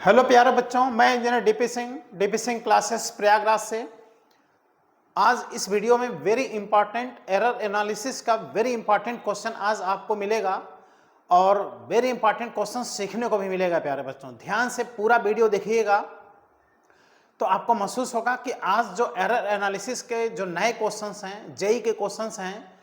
Hello प्यारे बच्चों, मैं engineer DP Singh classes Prayagraj से। आज इस वीडियो में वेरी इंपॉर्टेंट एरर एनालिसिस का वेरी इंपॉर्टेंट क्वेश्चन आज आपको मिलेगा और वेरी इंपॉर्टेंट क्वेश्चन सीखने को भी मिलेगा। प्यारे बच्चों, ध्यान से पूरा वीडियो देखिएगा तो आपको महसूस होगा कि आज जो एरर एनालिसिस के जो नए क्वेश्चंस हैं, जेई के क्वेश्चंस हैं,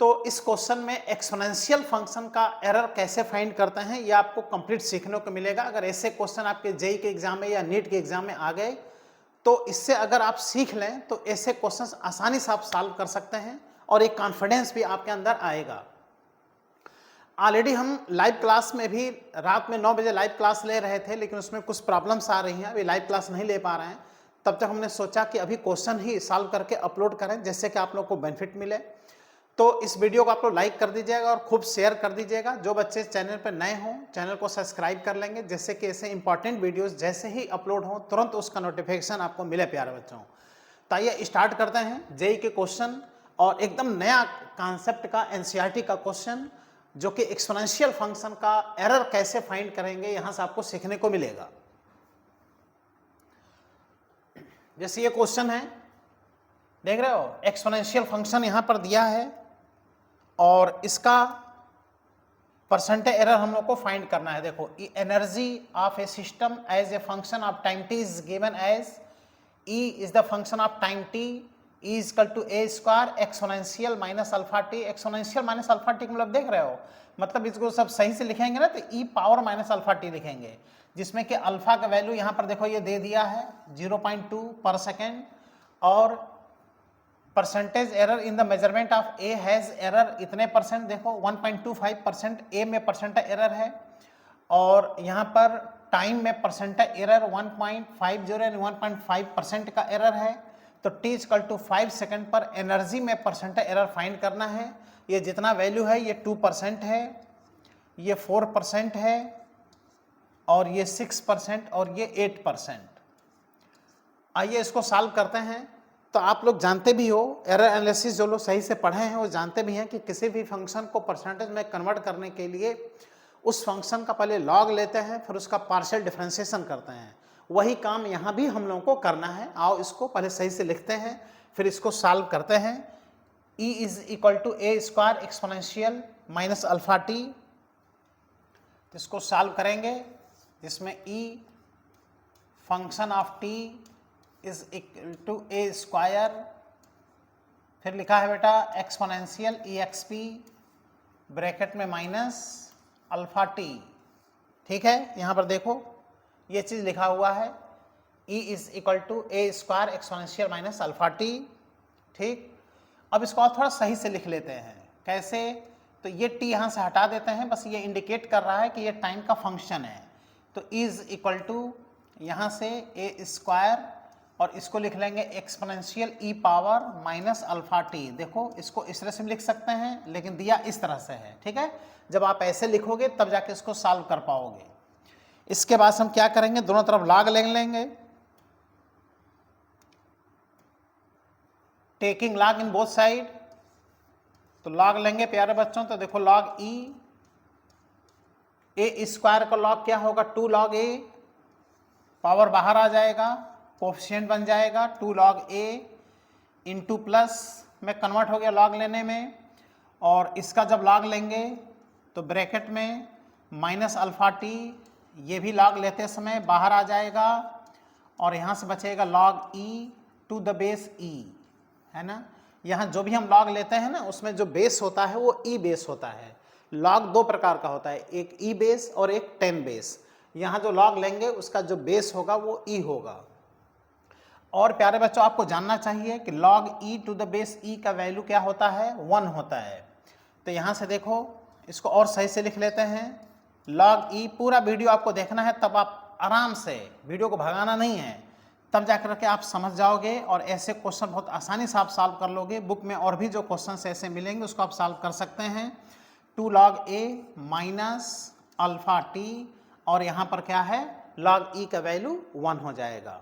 तो इस क्वेश्चन में एक्सपोनेंशियल फंक्शन का एरर कैसे फाइंड करते हैं ये आपको कंप्लीट सीखने को मिलेगा। अगर ऐसे क्वेश्चन आपके जेई के एग्जाम में या नीट के एग्जाम में आ गए तो इससे अगर आप सीख लें तो ऐसे क्वेश्चंस आसानी से आप सॉल्व कर सकते हैं और एक कॉन्फिडेंस भी आपके अंदर आएगा। ऑलरेडी हम लाइव क्लास में भी रात में 9 बजे लाइव क्लास ले रहे थे, लेकिन उसमें कुछ प्रॉब्लम्स आ रही हैं, अभी लाइव क्लास नहीं ले पा रहे हैं। तब तक हमने सोचा कि अभी क्वेश्चन ही सॉल्व करके अपलोड करें जिससे कि आप लोग को बेनिफिट मिले। तो इस वीडियो को आप लोग लाइक कर दीजिएगा और खूब शेयर कर दीजिएगा। जो बच्चे चैनल पर नए हों चैनल को सब्सक्राइब कर लेंगे जिससे कि ऐसे इंपॉर्टेंट वीडियोस जैसे ही अपलोड हों तुरंत उसका नोटिफिकेशन आपको मिले। प्यारे बच्चों, तो आइए स्टार्ट करते हैं जेई के क्वेश्चन और एकदम नया कॉन्सेप्ट का एनसीईआरटी का क्वेश्चन जो कि एक्सपोनेंशियल फंक्शन का एरर कैसे फाइंड करेंगे यहां से आपको सीखने को मिलेगा। जैसे ये क्वेश्चन है, देख रहे हो, एक्सपोनेंशियल फंक्शन यहां पर दिया है और इसका परसेंटेज एरर हम लोग को फाइंड करना है। देखो, energy of a system as a function of time T is given as E is the function of time T E is equal to A square exponential minus alpha T. Exponential minus alpha T मतलब देख रहे हो, मतलब इसको सब सही से लिखेंगे ना तो ई पावर माइनस अल्फा टी लिखेंगे, जिसमें कि अल्फा का वैल्यू यहाँ पर देखो ये दे दिया है 0.2 पर सेकेंड और percentage error in the measurement of A has error इतने परसेंट, देखो 1.25% ए में परसेंटेज एरर है और यहाँ पर टाइम में परसेंटेज एरर 1.50 यानी 1.5% का एरर है। तो टी इक्वल टू 5 सेकेंड पर एनर्जी में परसेंटेज एरर फाइंड करना है। ये जितना वैल्यू है ये 2% है, ये 4% है और ये 6% और ये 8%। आइए इसको सॉल्व करते हैं। तो आप लोग जानते भी हो, एरर एनालिसिस जो लोग सही से पढ़े हैं वो जानते भी हैं कि किसी भी फंक्शन को परसेंटेज में कन्वर्ट करने के लिए उस फंक्शन का पहले लॉग लेते हैं फिर उसका पार्शियल डिफरेंशिएशन करते हैं। वही काम यहाँ भी हम लोगों को करना है। आओ इसको पहले सही से लिखते हैं फिर इसको सॉल्व करते हैं। E is equal to A square exponential minus alpha T, इसको सॉल्व करेंगे जिसमें E function of T is equal to A square, फिर लिखा है बेटा exponential E X P bracket में माइनस अल्फा टी। ठीक है, यहाँ पर देखो ये चीज़ लिखा हुआ है E is equal to A square exponential minus alpha T. ठीक, अब इसको और थोड़ा सही से लिख लेते हैं। कैसे? तो ये टी यहाँ से हटा देते हैं, बस ये इंडिकेट कर रहा है कि ये टाइम का फंक्शन है। तो इज इक्वल टू यहाँ से ए स्क्वायर और इसको लिख लेंगे एक्सपोनेंशियल ई पावर माइनस अल्फा टी। देखो इसको इस तरह से भी लिख सकते हैं लेकिन दिया इस तरह से है। ठीक है, जब आप ऐसे लिखोगे तब जाके इसको सॉल्व कर पाओगे। इसके बाद हम क्या करेंगे, दोनों तरफ लॉग ले लेंगे, taking log in both side. तो लॉग लेंगे प्यारे बच्चों, तो देखो लॉग ई ए स्क्वायर का लॉग क्या होगा 2 log ए, पावर बाहर आ जाएगा, कोफिशिएंट बन जाएगा 2 log ए इंटू प्लस में कन्वर्ट हो गया लॉग लेने में। और इसका जब लॉग लेंगे तो ब्रैकेट में माइनस अल्फा टी, ये भी लॉग लेते समय बाहर आ जाएगा और यहाँ से बचेगा log E to the base E, है ना। यहाँ जो भी हम लॉग लेते हैं ना उसमें जो बेस होता है वो ई बेस होता है। लॉग 2 प्रकार का होता है, एक ई बेस और एक 10 बेस। यहाँ जो लॉग लेंगे उसका जो बेस होगा वो ई होगा। और प्यारे बच्चों आपको जानना चाहिए कि log e to the base e का वैल्यू क्या होता है, 1 होता है। तो यहाँ से देखो इसको और सही से लिख लेते हैं log e। पूरा वीडियो आपको देखना है, तब आप आराम से, वीडियो को भगाना नहीं है, तब जाकर के आप समझ जाओगे और ऐसे क्वेश्चन बहुत आसानी से आप सॉल्व कर लोगे। बुक में और भी जो क्वेश्चन ऐसे मिलेंगे उसको आप सॉल्व कर सकते हैं। 2 log a minus alpha T और यहाँ पर क्या है log e का वैल्यू 1 हो जाएगा।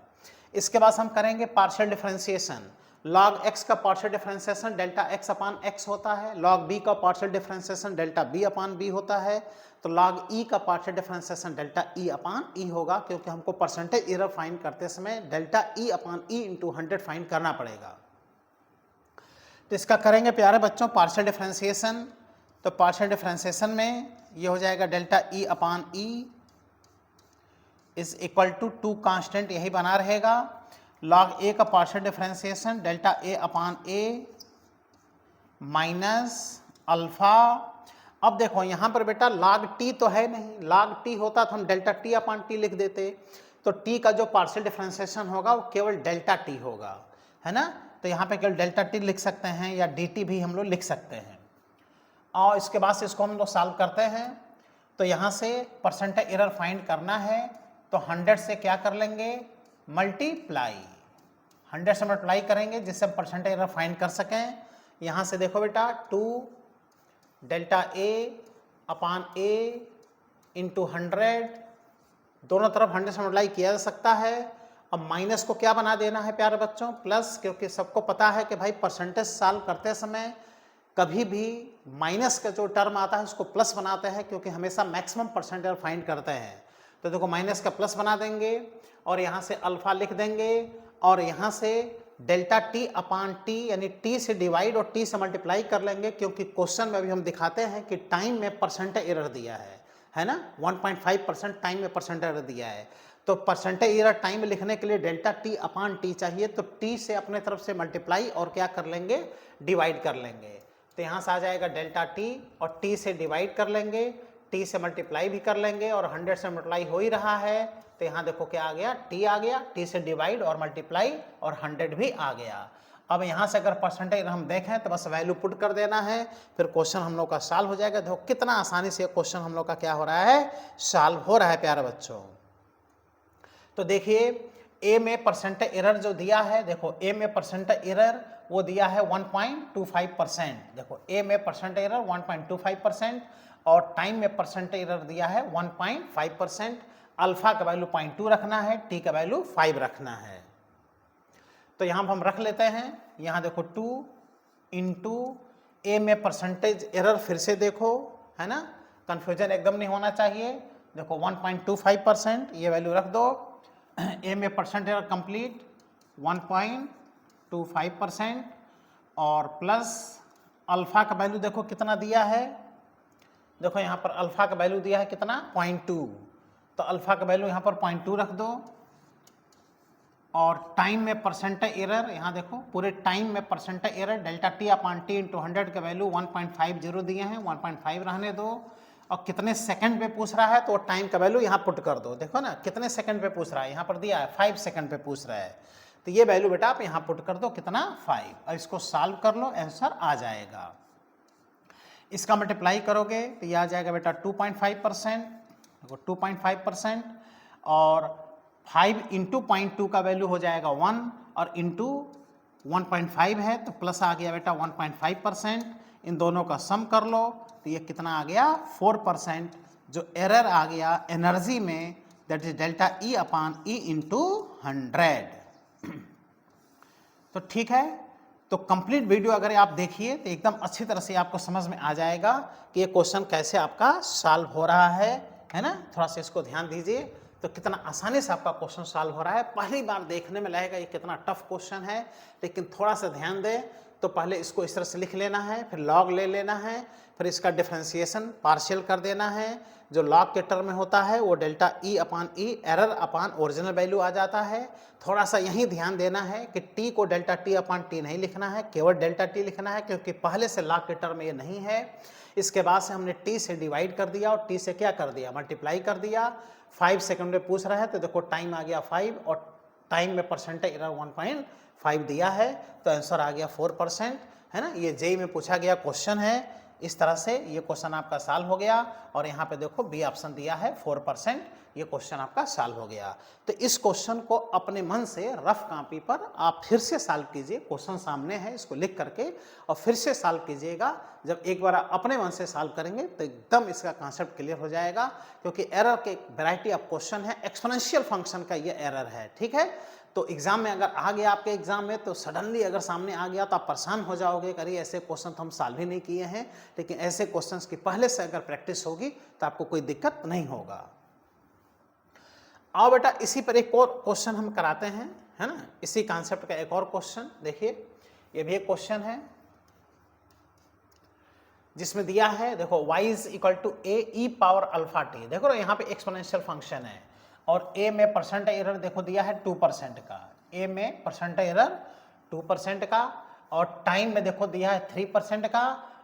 इसके बाद हम करेंगे पार्शियल डिफरेंशिएशन। log x का पार्शियल डिफरेंशिएशन डेल्टा x अपान x होता है, log b का पार्शियल डिफरेंशिएशन डेल्टा b अपान b होता है, तो log e का partial differentiation delta e upon e होगा, क्योंकि हमको परसेंटेज एरर फाइंड करते समय delta e upon e into 100 find करना पड़ेगा। तो इसका करेंगे प्यारे बच्चों पार्शियल डिफरेंशिएशन, तो पार्शियल डिफरेंशिएशन में ये हो जाएगा delta e upon e is equal to 2 constant यही बना रहेगा, log a का partial differentiation delta a upon a minus alpha. अब देखो यहाँ पर बेटा log t तो है नहीं, log t होता तो हम डेल्टा t अपान t लिख देते, तो t का जो पार्शियल डिफरेंशिएशन होगा वो केवल डेल्टा t होगा, है ना। तो यहाँ पे केवल डेल्टा t लिख सकते हैं या dt भी हम लोग लिख सकते हैं। और इसके बाद से इसको हम लोग सॉल्व करते हैं, तो यहाँ से परसेंटेज एरर फाइंड करना है, तो 100 से क्या कर लेंगे मल्टीप्लाई, 100 से मल्टीप्लाई करेंगे जिससे हम परसेंटेज एरर फाइंड कर सकें। यहाँ से देखो बेटा 2 delta a upon a into 100, दोनों तरफ 100 से मल्टीप्लाई किया जा सकता है। अब माइनस को क्या बना देना है प्यारे बच्चों प्लस, क्योंकि सबको पता है कि भाई परसेंटेज सॉल्व करते समय कभी भी माइनस का जो टर्म आता है उसको प्लस बनाते हैं, क्योंकि हमेशा मैक्सिमम परसेंटेज फाइंड करते हैं। तो देखो माइनस का प्लस बना देंगे और यहाँ से अल्फा लिख देंगे, और यहाँ से डेल्टा टी अपान टी यानी टी से डिवाइड और टी से मल्टीप्लाई कर लेंगे, क्योंकि क्वेश्चन में अभी हम दिखाते हैं कि टाइम में परसेंटेज एरर दिया है ना, 1.5% टाइम में परसेंटेज एरर दिया है। तो परसेंटेज एरर टाइम में लिखने के लिए डेल्टा टी अपान टी चाहिए, तो टी से अपने तरफ से मल्टीप्लाई और क्या कर लेंगे डिवाइड कर लेंगे। तो यहाँ से आ जाएगा डेल्टा टी और टी से डिवाइड कर लेंगे, टी से मल्टीप्लाई भी कर लेंगे, और 100 से मल्टीप्लाई हो ही रहा है, तो यहाँ देखो क्या आ गया टी आ गया, टी से डिवाइड और मल्टीप्लाई और 100 भी आ गया। अब यहाँ से अगर परसेंटेज हम देखें तो बस वैल्यू पुट कर देना है, फिर क्वेश्चन हम लोग का सॉल्व हो जाएगा। देखो कितना आसानी से क्वेश्चन हम लोग का क्या हो रहा है सॉल्व हो रहा है प्यारे बच्चों। तो देखिए ए में परसेंटेज एरर जो दिया है, देखो ए में परसेंटेज एरर वो दिया है 1.25%, देखो ए में परसेंटेज एरर 1.25% और टाइम में परसेंटेज एरर दिया है 1.5%। अल्फा का वैल्यू 0.2 रखना है, टी का वैल्यू 5 रखना है। तो यहाँ हम रख लेते हैं, यहाँ देखो 2 इंटू ए में परसेंटेज एरर, फिर से देखो है ना, कंफ्यूजन एकदम नहीं होना चाहिए। देखो 1.25% ये वैल्यू रख दो, ए में परसेंटेज एरर कंप्लीट 1.25% और प्लस अल्फा का वैल्यू देखो कितना दिया है, देखो यहाँ पर अल्फा का वैल्यू दिया है कितना 0.2, तो अल्फा का वैल्यू यहाँ पर 0.2 रख दो। और टाइम में परसेंटेज एरर, यहाँ देखो पूरे टाइम में percentage error delta T upon T into 100 का वैल्यू 1.50 दिए हैं, 1.5 रहने दो। और कितने सेकंड पे पूछ रहा है तो टाइम का वैल्यू यहाँ पुट कर दो, देखो ना कितने सेकंड पे पूछ रहा है, यहाँ पर दिया है 5 सेकंड पे पूछ रहा है, तो ये वैल्यू बेटा आप यहाँ पुट कर दो कितना 5, और इसको सॉल्व कर लो आंसर आ जाएगा। इसका मल्टीप्लाई करोगे तो ये आ जाएगा बेटा 2.5%, 2.5% और 5 इंटू 0.2 का वैल्यू हो जाएगा 1 और इंटू 1.5 है तो प्लस आ गया बेटा 1.5%। इन दोनों का सम कर लो तो ये कितना आ गया 4%। जो एरर आ गया एनर्जी में that is delta E upon E into 100। तो ठीक है, तो कंप्लीट वीडियो अगर आप देखिए तो एकदम अच्छी तरह से आपको समझ में आ जाएगा कि ये क्वेश्चन कैसे आपका सॉल्व हो रहा है ना। थोड़ा सा इसको ध्यान दीजिए तो कितना आसानी से आपका क्वेश्चन सॉल्व हो रहा है। पहली बार देखने में लगेगा ये कितना टफ क्वेश्चन है, लेकिन थोड़ा सा ध्यान दें तो पहले इसको इस तरह से लिख लेना है, फिर लॉग ले लेना है, फिर इसका डिफरेंशिएशन पार्शियल कर देना है। जो लॉग के टर्म में होता है वो डेल्टा ई अपान ई एरर अपान ओरिजिनल वैल्यू आ जाता है। थोड़ा सा यही ध्यान देना है कि टी को डेल्टा टी अपान टी नहीं लिखना है, केवल डेल्टा टी लिखना है, क्योंकि पहले से लॉग के टर्म में ये नहीं है। इसके बाद से हमने टी से डिवाइड कर दिया और टी से क्या कर दिया मल्टीप्लाई कर दिया। 5 सेकंड में पूछ रहा है तो देखो टाइम आ गया 5 और टाइम में परसेंटेज एरर 1.5 दिया है तो आंसर आ गया 4%, है ना। ये जेई में पूछा गया क्वेश्चन है। इस तरह से ये क्वेश्चन आपका सॉल्व हो गया और यहाँ पे देखो बी ऑप्शन दिया है 4%, ये क्वेश्चन आपका सॉल्व हो गया। तो इस क्वेश्चन को अपने मन से रफ कॉपी पर आप फिर से सॉल्व कीजिए, क्वेश्चन सामने है इसको लिख करके और फिर से सॉल्व कीजिएगा। जब एक बार अपने मन से सॉल्व करेंगे तो एकदम इसका कॉन्सेप्ट क्लियर हो जाएगा, क्योंकि एरर के वैरायटी ऑफ क्वेश्चन है, एक्सपोनेंशियल फंक्शन का ये एरर है, ठीक है। तो एग्जाम में अगर आ गया आपके एग्जाम में, तो सडनली अगर सामने आ गया तो आप परेशान हो जाओगे, अरे ऐसे क्वेश्चन तो हम सॉल्व ही नहीं किए हैं। लेकिन ऐसे क्वेश्चंस की पहले से अगर प्रैक्टिस होगी तो आपको कोई दिक्कत नहीं होगा। आओ बेटा इसी पर एक और क्वेश्चन हम कराते हैं, है ना, इसी कॉन्सेप्ट का एक और क्वेश्चन देखिए। ये भी एक क्वेश्चन है जिसमें दिया है, देखो y is equal to A E power alpha T. देखो यहाँ पे एक्सपोनेंशियल फंक्शन है और a में परसेंट एरर देखो दिया है 2% का, a में परसेंट एरर 2% का, और टाइम में देखो दिया है 3% का।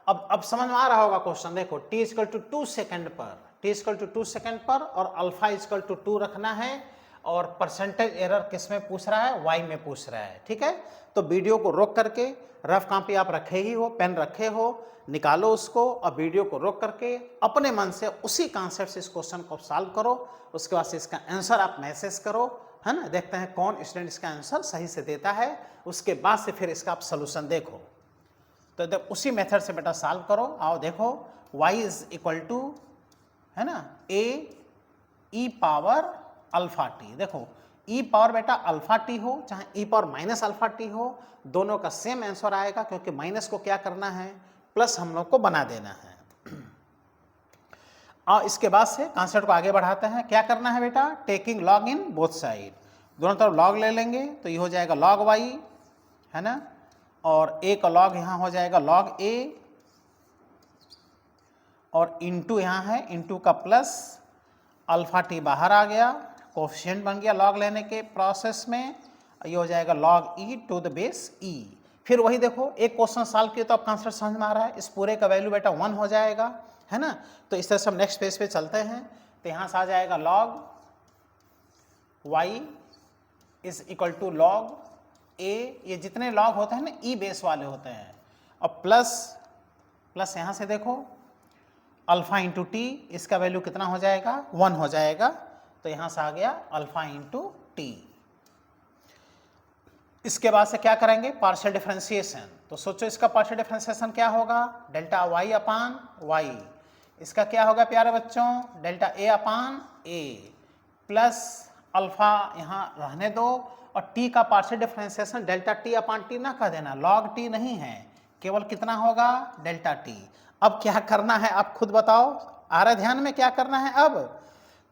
अब समझ में आ रहा होगा क्वेश्चन, देखो t इक्वल टू 2 सेकेंड पर, t इक्वल टू 2 सेकेंड पर, और अल्फा इक्वल टू 2 रखना है, और परसेंटेज एरर किस में पूछ रहा है, y में पूछ रहा है। ठीक है, तो वीडियो को रोक करके, रफ कॉपी आप रखे ही हो, पेन रखे हो, निकालो उसको, और वीडियो को रोक करके अपने मन से उसी कॉन्सेप्ट से इस क्वेश्चन को सॉल्व करो। उसके बाद से इसका आंसर आप मैसेज करो, है ना, देखते हैं कौन स्टूडेंट इसका आंसर सही से देता है। उसके बाद से फिर इसका आप सोल्यूशन देखो। तो उसी मेथड से बेटा सॉल्व करो। आओ देखो, y इज इक्वल टू, है ना, a e power alpha T. देखो e पावर बेटा अल्फा टी हो चाहे e power minus alpha T हो, दोनों का सेम आंसर आएगा, क्योंकि माइनस को क्या करना है, प्लस हम लोग को बना देना है। और इसके बाद से कॉन्सेप्ट को आगे बढ़ाते हैं। क्या करना है बेटा, taking log in both side, दोनों तरफ लॉग ले लेंगे, तो ये हो जाएगा लॉग y, है ना, और a का लॉग यहाँ हो जाएगा लॉग a, और इंटू यहाँ है, इंटू का प्लस अल्फा टी बाहर आ गया, कोफिशिएंट बन गया लॉग लेने के प्रोसेस में, ये हो जाएगा log e to the base e। फिर वही देखो, एक क्वेश्चन सॉल्व किया तो अब कॉन्सेप्ट समझ में आ रहा है, इस पूरे का वैल्यू बेटा 1 हो जाएगा, है ना। तो इस तरह से हम नेक्स्ट पेज पे चलते हैं। तो यहाँ से आ जाएगा log y is equal to log a, ये जितने लॉग होते हैं ना e बेस वाले होते हैं, और प्लस यहाँ से देखो अल्फा इंटू टी, इसका वैल्यू कितना हो जाएगा, 1 हो जाएगा। तो यहाँ से आ गया अल्फा इंटू टी। इसके बाद से क्या करेंगे, पार्शियल डिफरेंशिएशन। तो सोचो इसका पार्शियल डिफरेंशिएशन क्या होगा, डेल्टा y अपान y। इसका क्या होगा प्यारे बच्चों, delta a upon a, plus alpha यहाँ रहने दो, और t का पार्शियल डिफरेंशिएशन डेल्टा t अपान टी ना कर देना, लॉग t नहीं है, केवल कितना होगा, डेल्टा t। अब क्या करना है आप खुद बताओ, आ रहा ध्यान में क्या करना है अब,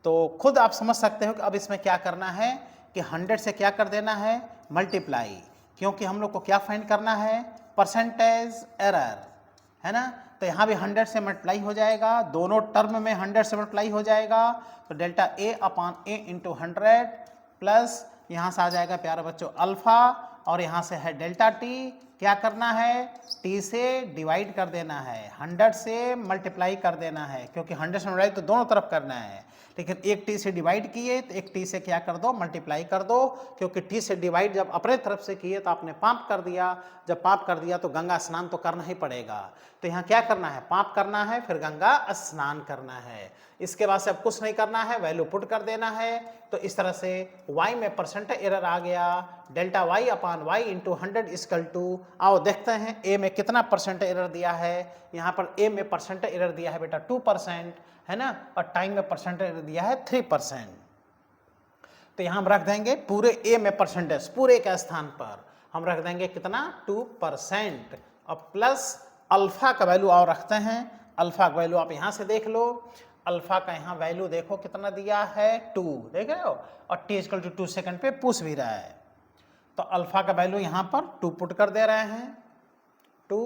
तो खुद आप समझ सकते हो कि अब इसमें क्या करना है कि 100 से क्या कर देना है, मल्टीप्लाई, क्योंकि हम लोग को क्या फाइंड करना है, परसेंटेज एरर, है ना। तो यहाँ भी 100 से मल्टीप्लाई हो जाएगा, दोनों टर्म में 100 से मल्टीप्लाई हो जाएगा, तो delta a upon a into 100, plus यहाँ से आ जाएगा प्यारे बच्चों अल्फा, और यहाँ से है डेल्टा t, क्या करना है, t से डिवाइड कर देना है, 100 से मल्टीप्लाई कर देना है, क्योंकि 100 से मल्टीप्लाई तो दोनों तरफ करना है, लेकिन एक t से डिवाइड किए तो एक t से क्या कर दो, मल्टीप्लाई कर दो, क्योंकि t से डिवाइड जब अपने तरफ से किए तो आपने पाप कर दिया, जब पाप कर दिया तो गंगा स्नान तो करना ही पड़ेगा। तो यहाँ क्या करना है, पाप करना है, फिर गंगा स्नान करना है। इसके बाद से अब कुछ नहीं करना है, वैल्यू पुट कर देना है। तो इस तरह से y में परसेंटेज एरर आ गया, delta y upon y into 100 equal to, आओ देखते हैं a में कितना परसेंटेज एरर दिया है। यहाँ पर a में परसेंटेज एरर दिया है बेटा 2%, है ना, और टाइम में परसेंटेज एरर दिया है 3%। तो यहाँ हम रख देंगे पूरे a में परसेंटेज, पूरे के स्थान पर हम रख देंगे कितना, 2%, और प्लस अल्फा का वैल्यू और रखते हैं। अल्फा का वैल्यू आप यहाँ से देख लो, अल्फा का यहाँ वैल्यू देखो कितना दिया है, 2, देख रहे हो, और t इक्वल टू 2 सेकेंड पे पूछ भी रहा है। तो अल्फा का वैल्यू यहाँ पर 2 पुट कर दे रहे हैं, 2,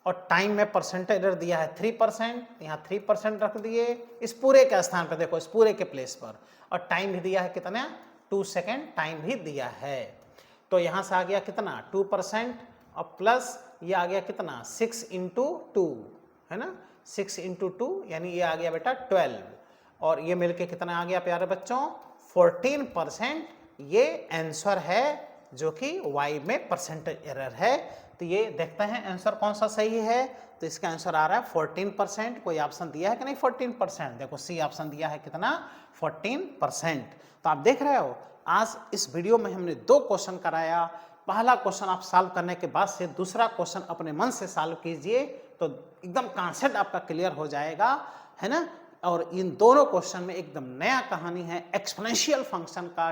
और टाइम में परसेंटेज एरर दिया है 3%, यहाँ 3% रख दिए इस पूरे के स्थान पर, देखो इस पूरे के प्लेस पर, और टाइम भी दिया है कितना, 2 सेकेंड टाइम भी दिया है। तो यहाँ से आ गया कितना, 2%, और प्लस ये आ गया कितना, 6 इंटू 2, है ना, 6 इंटू 2 यानी ये आ गया बेटा 12, और ये मिलके कितना आ गया प्यारे बच्चों, 14%। ये आंसर है जो कि y में परसेंटेज एरर है। तो ये देखते हैं आंसर कौन सा सही है। तो इसका आंसर आ रहा है 14%। कोई ऑप्शन दिया है कि नहीं 14%, देखो सी ऑप्शन दिया है कितना, 14%। तो आप देख रहे हो, आज इस वीडियो में हमने 2 क्वेश्चन कराया। पहला क्वेश्चन आप सॉल्व करने के बाद से दूसरा क्वेश्चन अपने मन से सॉल्व कीजिए, तो एकदम कॉन्सेप्ट आपका क्लियर हो जाएगा, है ना। और इन दोनों क्वेश्चन में एकदम नया कहानी है, एक्सपोनेंशियल फंक्शन का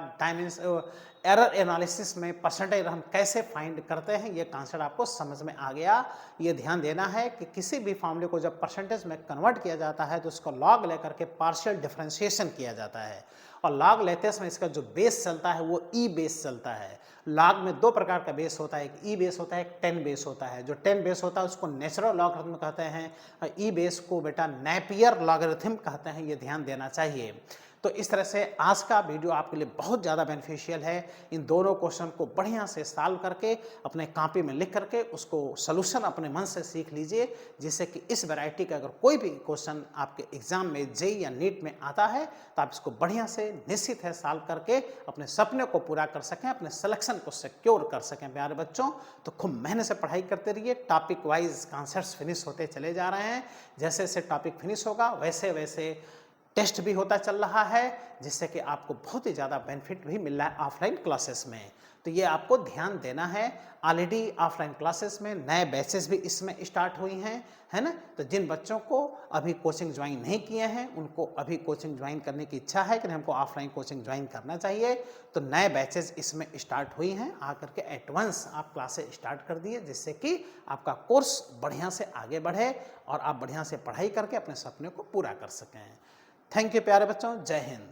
एरर एनालिसिस में परसेंटेज एरर हम कैसे फाइंड करते हैं, ये कॉन्सेप्ट आपको समझ में आ गया। ये ध्यान देना है कि किसी भी फॉर्मूले को जब परसेंटेज में कन्वर्ट किया जाता है तो उसको लॉग लेकर के पार्शियल डिफरेंशिएशन किया जाता है, और लॉग लेते समय इसका जो बेस चलता है वो ई बेस चलता है। लॉग में दो प्रकार का बेस होता है, एक ई बेस होता है, एक 10 बेस होता है। जो 10 बेस होता है उसको नेचुरल लॉगरिथम कहते हैं, और ई बेस को बेटा नेपियर लॉगरिथम कहते हैं, ये ध्यान देना चाहिए। तो इस तरह से आज का वीडियो आपके लिए बहुत ज़्यादा बेनिफिशियल है। इन दोनों क्वेश्चन को बढ़िया से सॉल्व करके अपने कॉपी में लिख करके उसको सॉल्यूशन अपने मन से सीख लीजिए, जिससे कि इस वैरायटी का अगर कोई भी क्वेश्चन आपके एग्जाम में जेईई या नीट में आता है तो आप इसको बढ़िया से निश्चित है सॉल्व करके अपने सपने को पूरा कर सकें, अपने सिलेक्शन को सिक्योर कर सकें। प्यारे बच्चों, तो खूब मेहनत से पढ़ाई करते रहिए। टॉपिक वाइज कॉन्सेप्ट्स फिनिश होते चले जा रहे हैं। जैसे जैसे टॉपिक फिनिश होगा वैसे वैसे टेस्ट भी होता चल रहा है, जिससे कि आपको बहुत ही ज़्यादा बेनिफिट भी मिल रहा है ऑफलाइन क्लासेस में। तो ये आपको ध्यान देना है। ऑलरेडी ऑफलाइन क्लासेस में नए बैचेस भी इसमें स्टार्ट हुई हैं, है ना। तो जिन बच्चों को अभी कोचिंग ज्वाइन नहीं किए हैं उनको अभी कोचिंग ज्वाइन करने की इच्छा है कि हमको ऑफलाइन कोचिंग ज्वाइन करना चाहिए, तो नए बैचेस इसमें स्टार्ट हुई हैं। आकर के एडवांस आप क्लासेस स्टार्ट कर दिए, जिससे कि आपका कोर्स बढ़िया से आगे बढ़े और आप बढ़िया से पढ़ाई करके अपने सपने को पूरा कर सकें। थैंक यू प्यारे बच्चों, जय हिंद।